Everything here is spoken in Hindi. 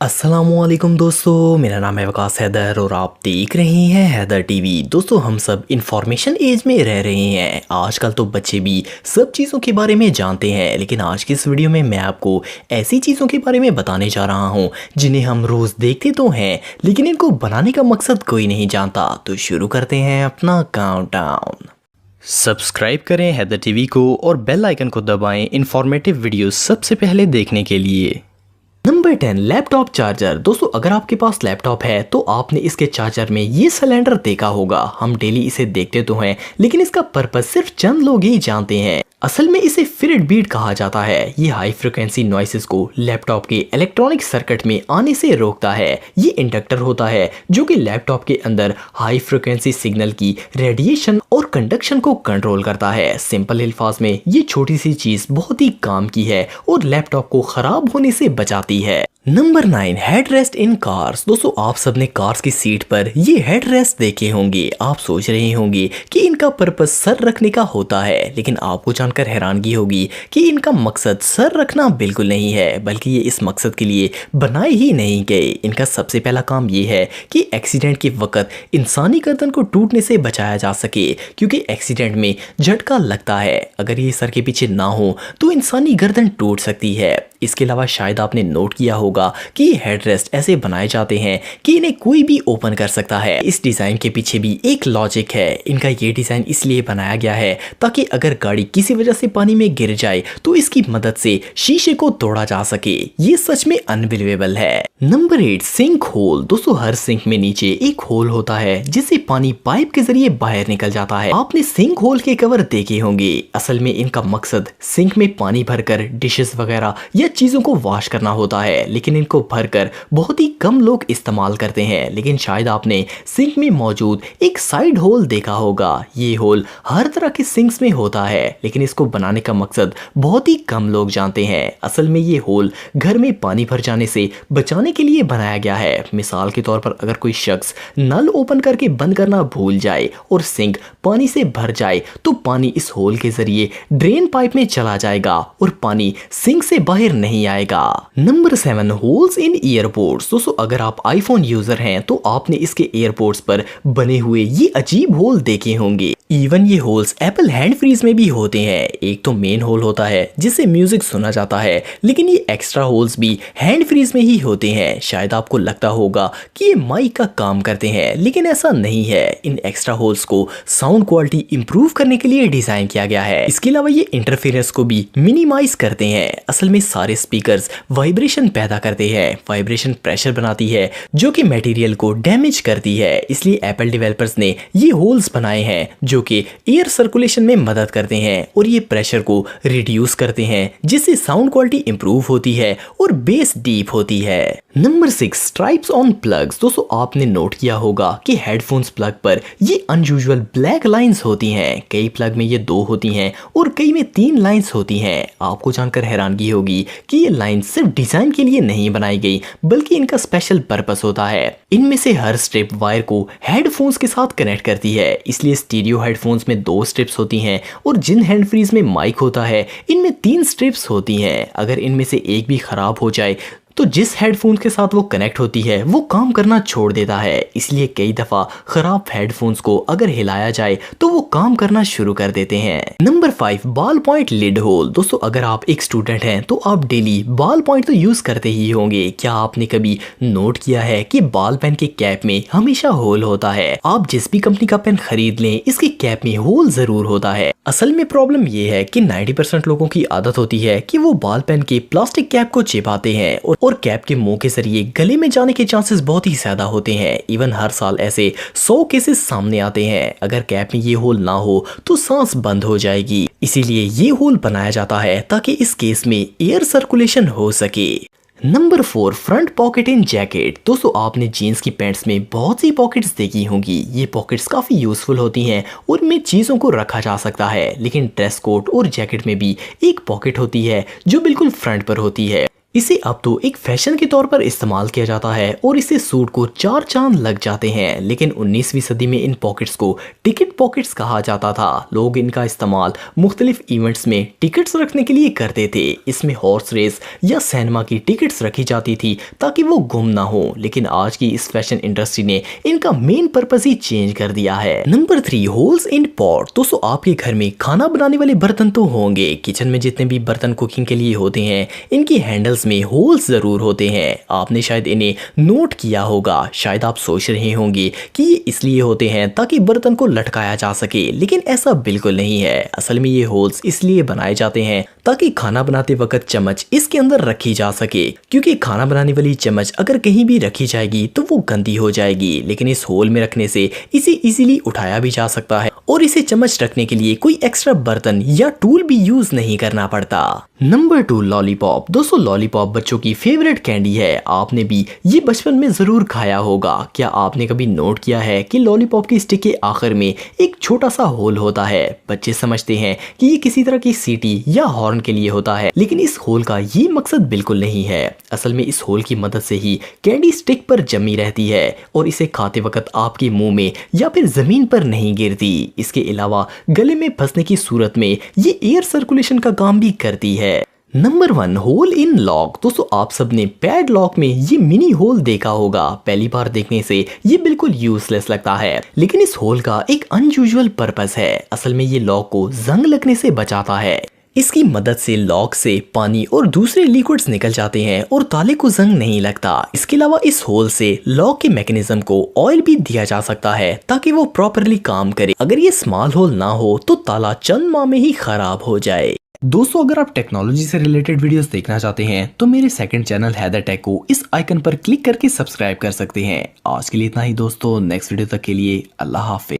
अस्सलामुअलैकुम दोस्तों, मेरा नाम है वकास हैदर और आप देख रहे हैं हैदर टीवी। दोस्तों, हम सब इंफॉर्मेशन एज में रह रहे हैं। आजकल तो बच्चे भी सब चीज़ों के बारे में जानते हैं, लेकिन आज की इस वीडियो में मैं आपको ऐसी चीज़ों के बारे में बताने जा रहा हूं जिन्हें हम रोज़ देखते तो हैं, लेकिन इनको बनाने का मकसद कोई नहीं जानता। तो शुरू करते हैं अपना काउंटडाउन। सब्सक्राइब करें हैदर टीवी को और बेल आइकन को दबाएं इंफॉर्मेटिव वीडियो सबसे पहले देखने के लिए। Number 10, laptop charger. दोस्तों, अगर आपके पास लैपटॉप है तो आपने इसके चार्जर में ये सिलेंडर देखा होगा। हम डेली इसे देखते तो हैं, लेकिन इसका पर्पस सिर्फ चंद लोग ही जानते हैं। असल में इसे फिरेट बीट कहा जाता है। ये हाई फ्रिक्वेंसी नॉइसेस को लैपटॉप के इलेक्ट्रॉनिक सर्किट में आने से रोकता है। ये इंडक्टर होता है जो कि लैपटॉप के अंदर हाई फ्रिक्वेंसी सिग्नल की रेडिएशन और कंडक्शन को कंट्रोल करता है। सिंपल अल्फाज में ये छोटी सी चीज बहुत ही काम की है और लैपटॉप को खराब होने से बचाती है। Number 9, head rest in cars. दोस्तों, आप सबने कार्स की सीट पर ये हेड रेस्ट देखे होंगे। आप सोच रहे होंगे कि इनका पर्पस सर रखने का होता है, लेकिन आपको जानकर हैरानगी होगी कि इनका मकसद सर रखना बिल्कुल नहीं है, बल्कि ये इस मकसद के लिए बनाए ही नहीं गए। इनका सबसे पहला काम ये है कि एक्सीडेंट के वक्त इंसानी गर्दन को टूटने से बचाया जा सके, क्योंकि एक्सीडेंट में झटका लगता है। अगर ये सर के पीछे ना हो तो इंसानी गर्दन टूट सकती है। इसके अलावा शायद आपने नोट किया होगा कि हेडरेस्ट ऐसे बनाए जाते हैं कि इन्हें कोई भी ओपन कर सकता है। इस डिजाइन के पीछे भी एक लॉजिक है। इनका ये डिजाइन इसलिए बनाया गया है ताकि अगर गाड़ी किसी वजह से पानी में गिर जाए तो इसकी मदद से शीशे को तोड़ा जा सके। ये सच में अनबिलीवेबल है। Number 8, sink hole. दोस्तों, हर सिंक में नीचे एक होल होता है जिससे पानी पाइप के जरिए बाहर निकल जाता है। आपने सिंक होल के कवर देखे होंगे। असल में इनका मकसद सिंक में पानी भरकर डिशेस वगैरह या चीजों को वॉश करना होता है, लेकिन इनको भरकर बहुत ही कम लोग इस्तेमाल करते हैं। लेकिन शायद आपने सिंक में मौजूद एक साइड होल देखा होगा। ये होल हर तरह के सिंक्स में होता है, लेकिन इसको बनाने का मकसद बहुत ही कम लोग जानते हैं। असल में ये होल घर में पानी भर जाने से बचाने के लिए बनाया गया है। मिसाल के तौर पर अगर कोई शख्स नल ओपन करके बंद करना भूल जाए और सिंक पानी से भर जाए तो पानी इस होल के जरिए ड्रेन पाइप में चला जाएगा और पानी सिंक से बाहर नहीं आएगा। Number 7, holes in ईयरपोड्स। दोस्तों, अगर आप आईफोन यूजर हैं तो आपने इसके ईयरपोड्स पर बने हुए ये अजीब होल देखे होंगे। इवन ये होल्स एप्पल हैंड फ्रीज में भी होते हैं। एक तो मेन होल होता है जिससे म्यूजिक सुना जाता है, लेकिन ये एक्स्ट्रा होल्स भी हैंड फ्रीज में ही होते हैं। शायद आपको लगता होगा कि ये माइक का काम करते हैं, लेकिन ऐसा नहीं है। इन एक्स्ट्रा होल्स को साउंड क्वालिटी इंप्रूव करने के लिए डिजाइन किया गया है। इसके अलावा ये इंटरफेरेंस को भी मिनिमाइज करते हैं। असल में सारे स्पीकर्स वाइब्रेशन पैदा करते हैं। वाइब्रेशन प्रेशर बनाती है जो कि मटेरियल को डैमेज करती है। इसलिए एप्पल डेवलपर्स ने ये होल्स बनाए हैं जो कि एयर सर्कुलेशन में मदद करते हैं और ये प्रेशर को रिड्यूस करते हैं, जिससे साउंड क्वालिटी इंप्रूव होती है और बेस डीप होती है। Number 6, stripes on plugs. दोस्तों, आपने नोट किया होगा कि हेडफोन्स प्लग पर ये अनयूजुअल ब्लैक लाइंस होती हैं। कई प्लग में ये 2 होती हैं और कई में 3 लाइंस होती हैं। आपको जानकर हैरानगी होगी कि ये लाइन सिर्फ डिजाइन के लिए नहीं बनाई गई, बल्कि इनका स्पेशल पर्पस होता है। इनमें से हर स्ट्रिप वायर को हेडफोन्स के साथ कनेक्ट करती है। इसलिए स्टीरियो हेडफोन्स में 2 स्ट्रिप्स होती हैं और जिन हैंड फ्रीज में माइक होता है इनमें 3 स्ट्रिप्स होती हैं। अगर इनमें से एक भी खराब हो जाए तो जिस हेडफोन्स के साथ वो कनेक्ट होती है वो काम करना छोड़ देता है। इसलिए कई दफा खराब हेडफोन्स को अगर हिलाया जाए तो वो काम करना शुरू कर देते हैं। Number 5, ball point lid hole. दोस्तों, अगर आप एक स्टूडेंट हैं तो आप डेली बॉल पॉइंट तो यूज करते ही होंगे। क्या आपने कभी नोट किया है कि बॉल पेन के कैप में हमेशा होल होता है? आप जिस भी कंपनी का पेन खरीद लें, इसके कैप में होल जरूर होता है। असल में प्रॉब्लम ये है कि 90% लोगों की आदत होती है कि वो बॉल पेन के प्लास्टिक कैप को चिपकाते हैं और कैप के मुंह के जरिए गले में जाने के चांसेस बहुत ही ज्यादा होते हैं। इवन हर साल ऐसे 100 केसेस सामने आते हैं। अगर कैप में ये होल ना हो तो सांस बंद हो जाएगी। इसीलिए ये होल बनाया जाता है ताकि इस केस में एयर सर्कुलेशन हो सके। नंबर 4, फ्रंट पॉकेट इन जैकेट। दोस्तों, आपने जीन्स की पैंट्स में बहुत सी पॉकेट्स देखी होंगी। ये पॉकेट्स काफी यूजफुल होती हैं और इनमें चीजों को रखा जा सकता है। लेकिन ड्रेस कोट और जैकेट में भी एक पॉकेट होती है जो बिल्कुल फ्रंट पर होती है। इसे अब तो एक फैशन के तौर पर इस्तेमाल किया जाता है और इससे सूट को 4 चांद लग जाते हैं। लेकिन 19वीं सदी में इन पॉकेट्स को टिकट पॉकेट्स कहा जाता था। लोग इनका इस्तेमाल मुख्तलिफ इवेंट्स में टिकट्स रखने के लिए करते थे। इसमें हॉर्स रेस या सिनेमा की टिकट्स रखी जाती थी ताकि वो गुम ना हो। लेकिन आज की इस फैशन इंडस्ट्री ने इनका मेन पर्पस ही चेंज कर दिया है। Number 3, holes in pot. दोस्तों आपके घर में खाना बनाने वाले बर्तन तो होंगे। किचन में जितने भी बर्तन कुकिंग के लिए होते हैं इनकी हैंडल्स में होल्स जरूर होते हैं। आपने शायद इन्हें नोट किया होगा। शायद आप सोच रहे होंगे कि ये इसलिए होते हैं ताकि बर्तन को लटकाया जा सके, लेकिन ऐसा बिल्कुल नहीं है। असल में ये होल्स इसलिए बनाए जाते हैं ताकि खाना बनाते वक्त चम्मच इसके अंदर रखी जा सके, क्योंकि खाना बनाने वाली चम्मच अगर कहीं भी रखी जाएगी तो वो गंदी हो जाएगी। लेकिन इस होल में रखने से इसे इजीली उठाया भी जा सकता है और इसे चम्मच रखने के लिए कोई एक्स्ट्रा बर्तन या टूल भी यूज नहीं करना पड़ता। Number 2, lollipop. दोस्तों लॉलीपॉप बच्चों की फेवरेट कैंडी है। आपने भी ये बचपन में जरूर खाया होगा। क्या आपने कभी नोट किया है कि लॉलीपॉप की स्टिक के आखिर में एक छोटा सा होल होता है। बच्चे समझते हैं कि ये किसी तरह की सीटी या हॉर्न के लिए होता है, लेकिन इस होल का ये मकसद बिल्कुल नहीं है। असल में इस होल की मदद से ही कैंडी स्टिक पर जमी रहती है और इसे खाते वक्त आपके मुंह में या फिर जमीन पर नहीं गिरती। इसके अलावा गले में फंसने की सूरत में ये एयर सर्कुलेशन का काम भी करती है। Number 1, hole in lock. दोस्तों आप सबने पैड लॉक में ये मिनी होल देखा होगा। पहली बार देखने से ये बिल्कुल यूजलेस लगता है, लेकिन इस होल का एक अनयूजुअल पर्पस है। असल में ये लॉक को जंग लगने से बचाता है। इसकी मदद से लॉक से पानी और दूसरे लिक्विड्स निकल जाते हैं और ताले को जंग नहीं लगता। इसके अलावा इस होल से लॉक के मैकेनिज्म को ऑयल भी दिया जा सकता है ताकि वो प्रॉपरली काम करे। अगर ये स्मॉल होल ना हो तो ताला चंद माह में ही खराब हो जाए। दोस्तों अगर आप टेक्नोलॉजी से रिलेटेड वीडियोस देखना चाहते हैं तो मेरे सेकंड चैनल हैदर टेक को इस आइकन पर क्लिक करके सब्सक्राइब कर सकते हैं। आज के लिए इतना ही दोस्तों, नेक्स्ट वीडियो तक के लिए अल्लाह हाफिज।